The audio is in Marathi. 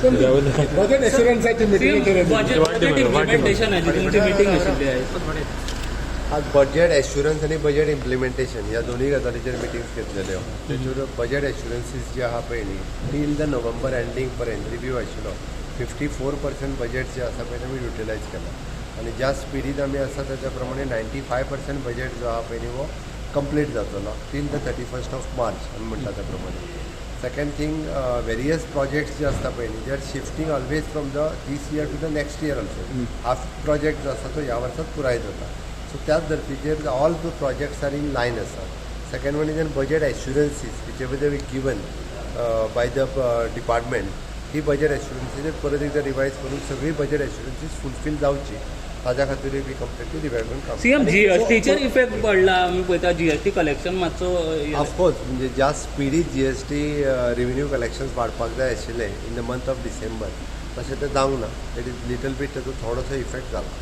बजेट एश्युरन्साची मीटिंग इम्प्लिमेंटेशन मीटिंग आशिल्ली आज बजेट एश्युरन्स आणि बजेट इम्प्लिमेंटेशन ह्या दोन्ही गजालीचेर मिटिंग्स घेतलेल्यो. तेचेर बजेट एश्युरन्सीस जे आहा पळय न्ही टील द नोव्हेंबर एंडींग पर्यंत रिव्यू आशिल्लो. 54% बजेट जे आसा पळय आमी युटिलायज केला आणि ज्या स्पिडीन आमी आसा त्याच्या प्रमाणे 95% बजेट जो आहा पळय न्ही वो कंप्लीट जातलो टील द 31 मार्च आमी म्हणटा त्या प्रमाणे. सेकंड थिंग वेरियस प्रोजेक्ट्स जे आसता पळय न्ही they are shifting always from the this year to the next year also. Half project जो आसा तो ह्या वर्सात पुराय जाता. सो त्याच धर्तीचेर all the projects are in line आसा. Second one is an budget assurances which ever we given by the department. ही बजेट एश्युरन्सीचेर परत एकदा रिवायज करून सगळी बजेट एश्युरन्सीस फुलफील जावची ताज्या खातीर बी कंप्लिटली रिवायवमेंट काम. सीएम जीएसटीचेर इफेक्ट पडला आमी पळयता जीएसटी कलेक्शन मातसो ऑफकोर्स म्हणजे ज्या स्पिडीत जीएसटी रेव्हेन्यू कलेक्शन्स वाडपाक जाय आशिल्ले in the month of December तशें तें जावंक ना. इट इज लिटल बीट ताचो थोडोसो इफेक्ट जाला.